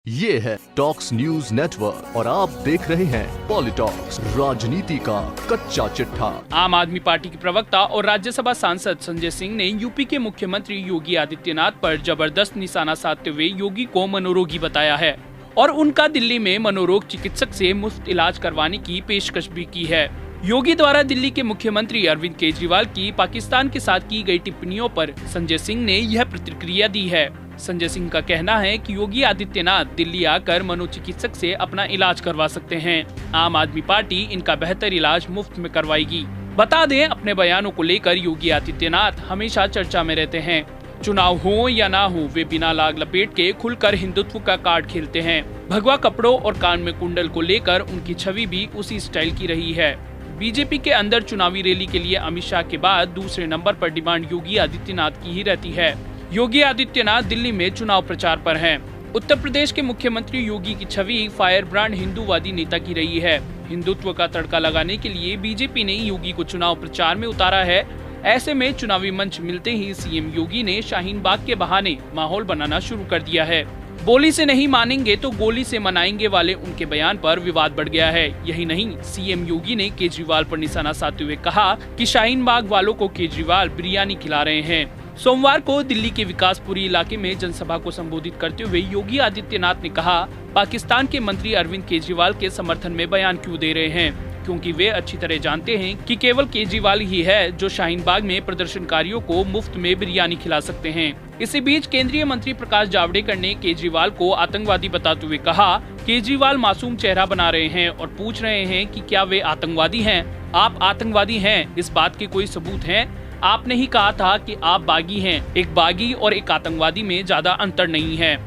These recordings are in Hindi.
ये है टॉक्स न्यूज नेटवर्क और आप देख रहे हैं पॉलिटॉक्स, राजनीति का कच्चा चिट्ठा। आम आदमी पार्टी के प्रवक्ता और राज्यसभा सांसद संजय सिंह ने यूपी के मुख्यमंत्री योगी आदित्यनाथ पर जबरदस्त निशाना साधते हुए योगी को मनोरोगी बताया है और उनका दिल्ली में मनोरोग चिकित्सक से मुफ्त इलाज करवाने की पेशकश भी की है। योगी द्वारा दिल्ली के मुख्यमंत्री अरविंद केजरीवाल की पाकिस्तान के साथ की गई टिप्पणियों पर संजय सिंह ने यह प्रतिक्रिया दी है। संजय सिंह का कहना है कि योगी आदित्यनाथ दिल्ली आकर मनोचिकित्सक से अपना इलाज करवा सकते हैं। आम आदमी पार्टी इनका बेहतर इलाज मुफ्त में करवाएगी। बता दें, अपने बयानों को लेकर योगी आदित्यनाथ हमेशा चर्चा में रहते हैं। चुनाव हो या ना हो, वे बिना लाग लपेट के खुलकर हिंदुत्व का कार्ड खेलते हैं। भगवा कपड़ों और कान में कुंडल को लेकर उनकी छवि भी उसी स्टाइल की रही है। बीजेपी के अंदर चुनावी रैली के लिए अमित शाह के बाद दूसरे नंबर पर डिमांड योगी आदित्यनाथ की ही रहती है। योगी आदित्यनाथ दिल्ली में चुनाव प्रचार पर हैं। उत्तर प्रदेश के मुख्यमंत्री योगी की छवि फायर ब्रांड हिंदूवादी नेता की रही है। हिंदुत्व का तड़का लगाने के लिए बीजेपी ने योगी को चुनाव प्रचार में उतारा है। ऐसे में चुनावी मंच मिलते ही सीएम योगी ने शाहीन बाग के बहाने माहौल बनाना शुरू कर दिया है। बोली से नहीं मानेंगे तो गोली से मनाएंगे वाले उनके बयान पर विवाद बढ़ गया है। यही नहीं, सीएम योगी ने केजरीवाल पर निशाना साधते हुए कहा कि शाहीन बाग वालों को केजरीवाल बिरयानी खिला रहे हैं। सोमवार को दिल्ली के विकासपुरी इलाके में जनसभा को संबोधित करते हुए योगी आदित्यनाथ ने कहा, पाकिस्तान के मंत्री अरविंद केजरीवाल के समर्थन में बयान क्यों दे रहे हैं, क्योंकि वे अच्छी तरह जानते हैं कि केवल केजरीवाल ही है जो शाहीन बाग में प्रदर्शनकारियों को मुफ्त में बिरयानी खिला सकते हैं। इसी बीच केंद्रीय मंत्री प्रकाश जावड़ेकर ने केजरीवाल को आतंकवादी बताते हुए कहा, केजरीवाल मासूम चेहरा बना रहे हैं और पूछ रहे हैं कि क्या वे आतंकवादी हैं। आप आतंकवादी हैं, इस बात के कोई सबूत हैं? आपने ही कहा था कि आप बागी हैं। एक बागी और एक आतंकवादी में ज्यादा अंतर नहीं है।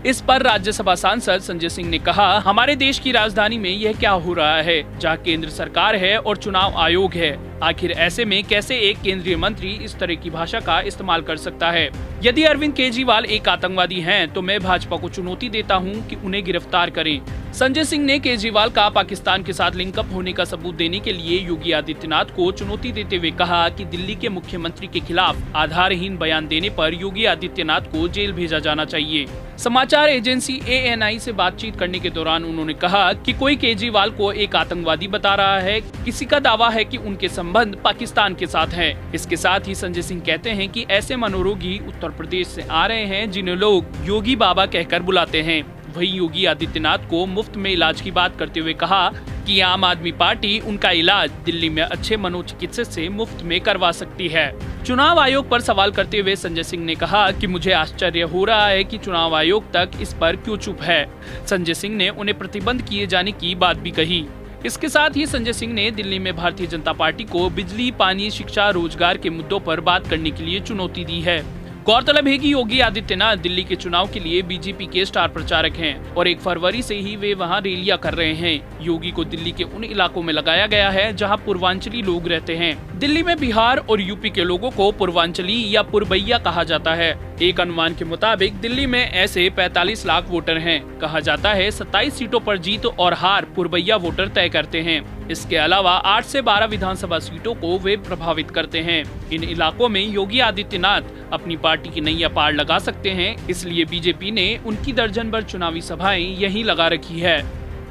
इस पर राज्यसभा सांसद संजय सिंह ने कहा, हमारे देश की राजधानी में यह क्या हो रहा है, जहां केंद्र सरकार है और चुनाव आयोग है। आखिर ऐसे में कैसे एक केंद्रीय मंत्री इस तरह की भाषा का इस्तेमाल कर सकता है? यदि अरविंद केजरीवाल एक आतंकवादी हैं, तो मैं भाजपा को चुनौती देता हूं कि उन्हें गिरफ्तार करें। संजय सिंह ने केजरीवाल का पाकिस्तान के साथ लिंकअप होने का सबूत देने के लिए योगी आदित्यनाथ को चुनौती देते हुए कहा कि दिल्ली के मुख्यमंत्री के खिलाफ आधारहीन बयान देने पर योगी आदित्यनाथ को जेल भेजा जाना चाहिए। समाचार एजेंसी ANI से बातचीत करने के दौरान उन्होंने कहा कि कोई केजरीवाल को एक आतंकवादी बता रहा है, किसी का दावा है कि उनके संबंध पाकिस्तान के साथ है। इसके साथ ही संजय सिंह कहते हैं कि ऐसे मनोरोगी उत्तर प्रदेश से आ रहे हैं जिन्हें लोग योगी बाबा कहकर बुलाते हैं। वहीं योगी आदित्यनाथ को मुफ्त में इलाज की बात करते हुए कहा कि आम आदमी पार्टी उनका इलाज दिल्ली में अच्छे मनोचिकित्सक से मुफ्त में करवा सकती है। चुनाव आयोग पर सवाल करते हुए संजय सिंह ने कहा कि मुझे आश्चर्य हो रहा है कि चुनाव आयोग तक इस पर क्यों चुप है। संजय सिंह ने उन्हें प्रतिबंध किए जाने की बात भी कही। इसके साथ ही संजय सिंह ने दिल्ली में भारतीय जनता पार्टी को बिजली, पानी, शिक्षा, रोजगार के मुद्दों पर बात करने के लिए चुनौती दी है। गौरतलब है कि योगी आदित्यनाथ दिल्ली के चुनाव के लिए बीजेपी के स्टार प्रचारक हैं और 1 फरवरी से ही वे वहां रैलियां कर रहे हैं। योगी को दिल्ली के उन इलाकों में लगाया गया है जहां पूर्वांचली लोग रहते हैं। दिल्ली में बिहार और यूपी के लोगों को पूर्वांचली या पुरबैया कहा जाता है। एक अनुमान के मुताबिक दिल्ली में ऐसे 45 लाख वोटर हैं। कहा जाता है 27 सीटों पर जीत और हार पुरबैया वोटर तय करते हैं। इसके अलावा 8 से 12 विधानसभा सीटों को वे प्रभावित करते हैं। इन इलाकों में योगी आदित्यनाथ अपनी पार्टी की नैया पार लगा सकते हैं, इसलिए बीजेपी ने उनकी दर्जन भर चुनावी सभाएं यहीं लगा रखी है।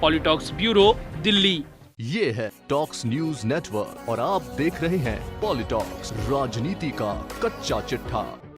पॉलिटॉक्स ब्यूरो, दिल्ली। ये है टॉक्स न्यूज नेटवर्क और आप देख रहे हैं पॉलिटॉक्स, राजनीति का कच्चा चिट्ठा।